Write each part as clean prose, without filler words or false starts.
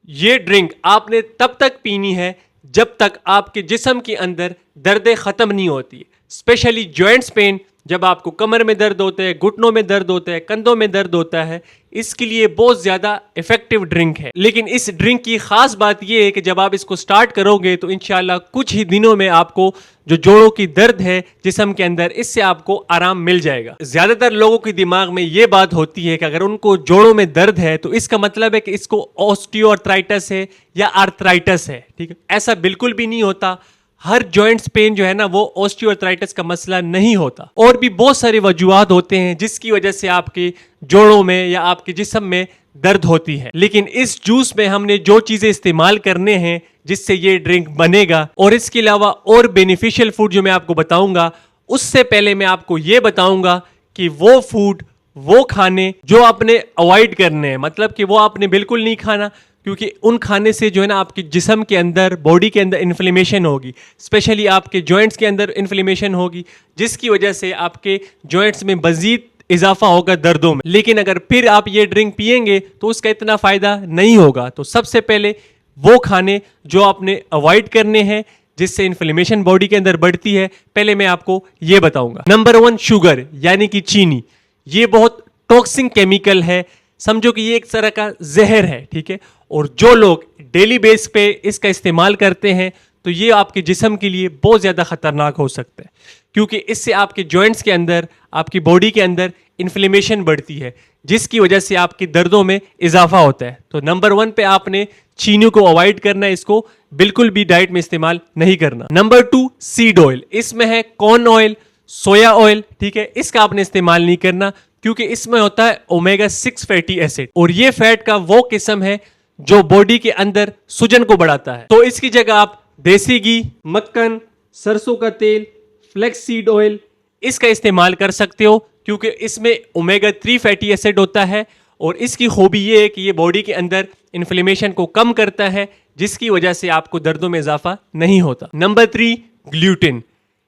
ये ड्रिंक आपने तब तक पीनी है जब तक आपके जिस्म के अंदर दर्द ख़त्म नहीं होती। स्पेशली जॉइंट्स पेन, जब आपको कमर में दर्द होता है, घुटनों में दर्द होता है, कंधों में दर्द होता है, इसके लिए बहुत ज़्यादा इफेक्टिव ड्रिंक है। लेकिन इस ड्रिंक की खास बात यह है कि जब आप इसको स्टार्ट करोगे तो इंशाल्लाह कुछ ही दिनों में आपको जो जोड़ों की दर्द है जिस्म के अंदर, इससे आपको आराम मिल जाएगा। ज्यादातर लोगों के दिमाग में ये बात होती है कि अगर उनको जोड़ों में दर्द है तो इसका मतलब है कि इसको ऑस्टियोआर्थराइटिस है या आर्थराइटिस है। ठीक है, ऐसा बिल्कुल भी नहीं होता। हर जॉइंट्स पेन जो है ना वो ऑस्टियोआर्थराइटिस का मसला नहीं होता। और भी बहुत सारे वजूहात होते हैं जिसकी वजह से आपके जोड़ों में या आपके जिस्म में दर्द होती है। लेकिन इस जूस में हमने जो चीजें इस्तेमाल करने हैं जिससे ये ड्रिंक बनेगा, और इसके अलावा और बेनिफिशियल फूड जो मैं आपको बताऊंगा, उससे पहले मैं आपको ये बताऊंगा कि वो फूड, वो खाने जो आपने अवॉइड करने हैं, मतलब कि वो आपने बिल्कुल नहीं खाना, क्योंकि उन खाने से जो है ना आपके जिस्म के अंदर, बॉडी के अंदर इन्फ्लेमेशन होगी, स्पेशली आपके जॉइंट्स के अंदर इन्फ्लेमेशन होगी, जिसकी वजह से आपके जॉइंट्स में मजीद इजाफा होगा दर्दों में। लेकिन अगर फिर आप ये ड्रिंक पिएंगे तो उसका इतना फायदा नहीं होगा। तो सबसे पहले वो खाने जो आपने अवॉइड करने हैं जिससे इन्फ्लेमेशन बॉडी के अंदर बढ़ती है, पहले मैं आपको ये बताऊंगा। नंबर 1, शुगर यानी कि चीनी। ये बहुत टॉक्सिक केमिकल है, समझो कि ये एक तरह का जहर है। ठीक है, और जो लोग डेली बेस पे इसका इस्तेमाल करते हैं तो ये आपके जिस्म के लिए बहुत ज़्यादा खतरनाक हो सकता है, क्योंकि इससे आपके जॉइंट्स के अंदर, आपकी बॉडी के अंदर इन्फ्लेमेशन बढ़ती है, जिसकी वजह से आपके दर्दों में इजाफा होता है। तो नंबर 1 पे आपने चीनी को अवॉइड करना है, इसको बिल्कुल भी डाइट में इस्तेमाल नहीं करना। Number 2, seed oil. इसमें है कॉर्न ऑयल, सोया ऑयल। ठीक है, इसका आपने इस्तेमाल नहीं करना क्योंकि इसमें होता है ओमेगा 6 फैटी एसिड, और ये फैट का वो किस्म है जो बॉडी के अंदर सूजन को बढ़ाता है। तो इसकी जगह आप देसी घी, मक्खन, सरसों का तेल, फ्लेक्स सीड ऑयल, इसका इस्तेमाल कर सकते हो, क्योंकि इसमें ओमेगा 3 फैटी एसिड होता है, और इसकी खूबी ये है कि ये बॉडी के अंदर इन्फ्लेमेशन को कम करता है, जिसकी वजह से आपको दर्दों में इजाफा नहीं होता। Number 3, gluten.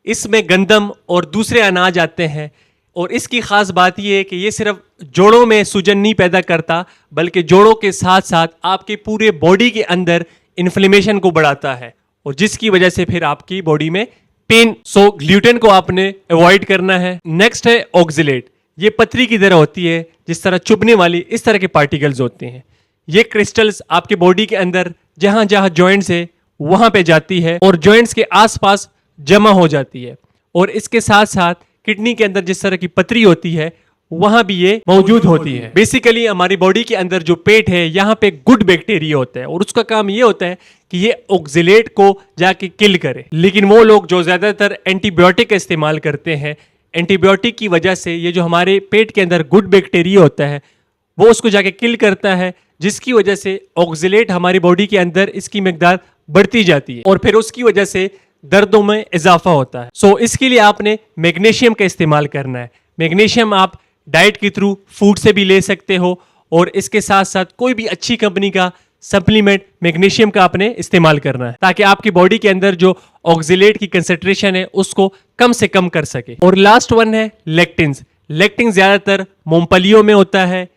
इसमें गंदम और दूसरे अनाज आते हैं, और इसकी खास बात यह है कि ये सिर्फ जोड़ों में सूजन नहीं पैदा करता, बल्कि जोड़ों के साथ साथ आपके पूरे बॉडी के अंदर इन्फ्लेमेशन को बढ़ाता है, और जिसकी वजह से फिर आपकी बॉडी में पेन। सो ग्लूटेन को आपने अवॉइड करना है। नेक्स्ट है ऑक्जेलेट। ये पतरी की तरह होती है, जिस तरह चुभने वाली इस तरह के पार्टिकल्स होते हैं। ये क्रिस्टल्स आपके बॉडी के अंदर जहां जहां जॉइंट्स है वहां पे जाती है और जॉइंट्स के आसपास जमा हो जाती है, और इसके साथ साथ किडनी के अंदर जिस तरह की पतरी होती है वहां भी ये मौजूद होती है। बेसिकली हमारी बॉडी के अंदर जो पेट है, यहाँ पे गुड बैक्टीरिया होता है, और उसका काम ये होता है कि ये ऑक्जेलेट को जाके किल करे। लेकिन वो लोग जो ज्यादातर एंटीबायोटिक का इस्तेमाल करते हैं, एंटीबायोटिक की वजह से ये जो हमारे पेट के अंदर गुड बैक्टीरिया होता है वो उसको जाके किल करता है, जिसकी वजह से ऑक्जेलेट हमारी बॉडी के अंदर इसकी मिकदार बढ़ती जाती है, और फिर उसकी वजह से दर्दों में इजाफा होता है। सो इसके लिए आपने मैग्नीशियम का इस्तेमाल करना है। मैग्नीशियम आप डाइट के थ्रू, फूड से भी ले सकते हो, और इसके साथ साथ कोई भी अच्छी कंपनी का सप्लीमेंट मैग्नीशियम का आपने इस्तेमाल करना है, ताकि आपकी बॉडी के अंदर जो ऑक्जेलेट की कंसेंट्रेशन है उसको कम से कम कर सके। और लास्ट वन है लेक्टिन्स। लेक्टिन ज्यादातर मूंगफलियों में होता है,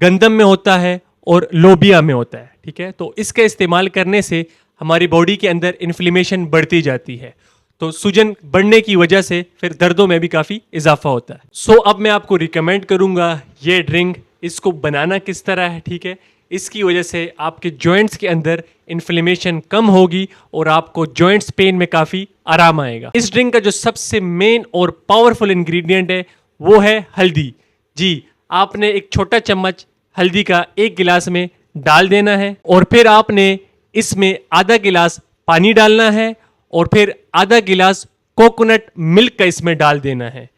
गंदम में होता है, और लोबिया में होता है। ठीक है, तो इसका इस्तेमाल करने से हमारी बॉडी के अंदर इन्फ्लेमेशन बढ़ती जाती है, तो सूजन बढ़ने की वजह से फिर दर्दों में भी काफ़ी इजाफा होता है। सो अब मैं आपको रिकमेंड करूंगा ये ड्रिंक, इसको बनाना किस तरह है। ठीक है, इसकी वजह से आपके जॉइंट्स के अंदर इन्फ्लेमेशन कम होगी और आपको जॉइंट्स पेन में काफ़ी आराम आएगा। इस ड्रिंक का जो सबसे मेन और पावरफुल इंग्रेडिएंट है वो है हल्दी। जी, आपने एक छोटा चम्मच हल्दी का एक गिलास में डाल देना है, और फिर आपने इसमें आधा गिलास पानी डालना है, और फिर आधा गिलास कोकोनट मिल्क का इसमें डाल देना है।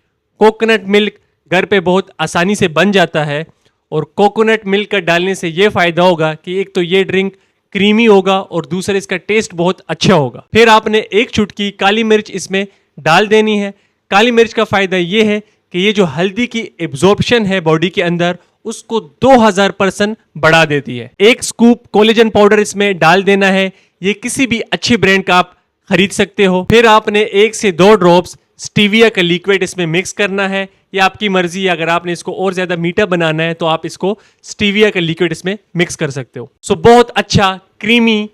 कोकोनट मिल्क घर पे बहुत आसानी से बन जाता है, और कोकोनट मिल्क का डालने से ये फ़ायदा होगा कि एक तो ये ड्रिंक क्रीमी होगा, और दूसरा इसका टेस्ट बहुत अच्छा होगा। फिर आपने एक चुटकी काली मिर्च इसमें डाल देनी है। काली मिर्च का फ़ायदा ये है कि ये जो हल्दी की एब्जॉर्प्शन है बॉडी के अंदर उसको 2000% बढ़ा देती है। एक स्कूप कोलेजन पाउडर इसमें डाल देना है। ये किसी भी अच्छी ब्रांड का आप खरीद सकते हो। फिर आपने 1 से 2 ड्रॉप्स स्टीविया का लिक्विड इसमें मिक्स करना है। ये आपकी मर्जी है। अगर आपने इसको और ज़्यादा मीठा बनाना है तो आप इसको स्टीविया का लिक्विड इसमें मिक्स कर सकते हो। सो बहुत अच्छा क्रीमी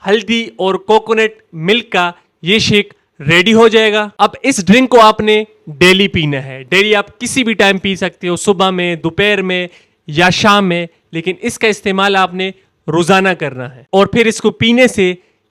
हल्दी और कोकोनट मिल्क का ये शेक रेडी हो जाएगा। अब इस ड्रिंक को आपने डेली पीना है। डेली आप किसी भी टाइम पी सकते हो, सुबह में, दोपहर में या शाम में, लेकिन इसका इस्तेमाल आपने रोजाना करना है। और फिर इसको पीने से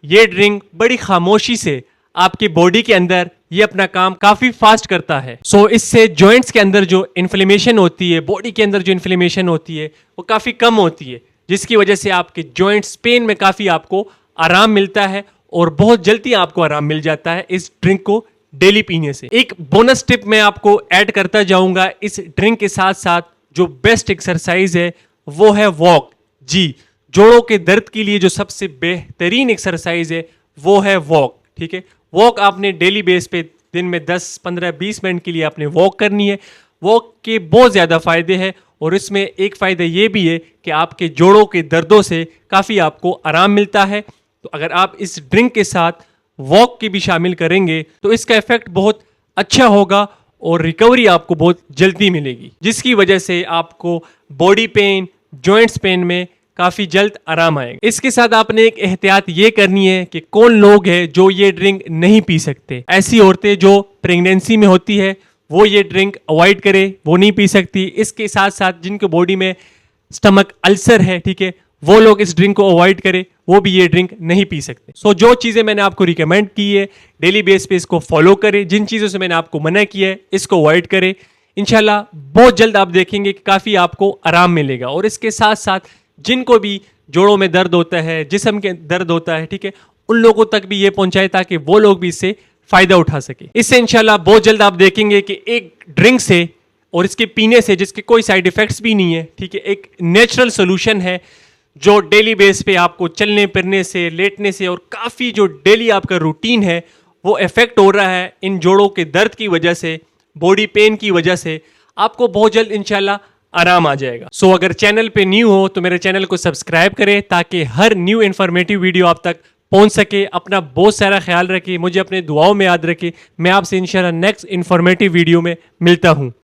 ये ड्रिंक बड़ी खामोशी से आपकी बॉडी के अंदर ये अपना काम काफी फास्ट करता है। सो इससे जॉइंट्स के अंदर जो इन्फ्लेमेशन होती है, बॉडी के अंदर जो इन्फ्लेमेशन होती है वो काफी कम होती है, जिसकी वजह से आपके जॉइंट्स पेन में काफी आपको आराम मिलता है और बहुत जल्दी आपको आराम मिल जाता है इस ड्रिंक को डेली पीने से। एक बोनस टिप मैं आपको ऐड करता जाऊंगा इस ड्रिंक के साथ साथ, जो बेस्ट एक्सरसाइज है वो है वॉक। जी, जोड़ों के दर्द के लिए जो सबसे बेहतरीन एक्सरसाइज है वो है वॉक। ठीक है, वॉक आपने डेली बेस पे दिन में 10, 15, 20 मिनट के लिए आपने वॉक करनी है। वॉक के बहुत ज़्यादा फ़ायदे हैं और इसमें एक फ़ायदा ये भी है कि आपके जोड़ों के दर्दों से काफ़ी आपको आराम मिलता है। तो अगर आप इस ड्रिंक के साथ वॉक की भी शामिल करेंगे तो इसका इफेक्ट बहुत अच्छा होगा और रिकवरी आपको बहुत जल्दी मिलेगी, जिसकी वजह से आपको बॉडी पेन, जॉइंट्स पेन में काफ़ी जल्द आराम आएगा। इसके साथ आपने एक एहतियात ये करनी है कि कौन लोग हैं जो ये ड्रिंक नहीं पी सकते। ऐसी औरतें जो प्रेगनेंसी में होती है वो ये ड्रिंक अवॉइड करे, वो नहीं पी सकती। इसके साथ साथ जिनके बॉडी में स्टमक अल्सर है, ठीक है, वो लोग इस ड्रिंक को अवॉइड करें, वो भी ये ड्रिंक नहीं पी सकते। सो जो चीज़ें मैंने आपको रिकमेंड की है डेली बेस पे इसको फॉलो करें। जिन चीज़ों से मैंने आपको मना किया है इसको अवॉइड करें। इंशाल्लाह बहुत जल्द आप देखेंगे कि काफ़ी आपको आराम मिलेगा। और इसके साथ साथ जिनको भी जोड़ों में दर्द होता है, जिस्म के दर्द होता है, ठीक है, उन लोगों तक भी ये पहुंचाए ताकि वो लोग भी इससे फ़ायदा उठा सके। इससे इंशाल्लाह बहुत जल्द आप देखेंगे कि एक ड्रिंक से और इसके पीने से, जिसके कोई साइड इफ़ेक्ट्स भी नहीं है, ठीक है, एक नेचुरल सोल्यूशन है जो डेली बेस पे आपको चलने फिरने से, लेटने से और काफ़ी जो डेली आपका रूटीन है वो इफेक्ट हो रहा है इन जोड़ों के दर्द की वजह से, बॉडी पेन की वजह से, आपको बहुत जल्द इंशाल्लाह आराम आ जाएगा। सो अगर चैनल पे न्यू हो तो मेरे चैनल को सब्सक्राइब करें ताकि हर न्यू इन्फॉर्मेटिव वीडियो आप तक पहुंच सके। अपना बहुत सारा ख्याल रखिए, मुझे अपने दुआओं में याद रखिए। मैं आपसे इंशाल्लाह नेक्स्ट इन्फॉर्मेटिव वीडियो में मिलता हूँ।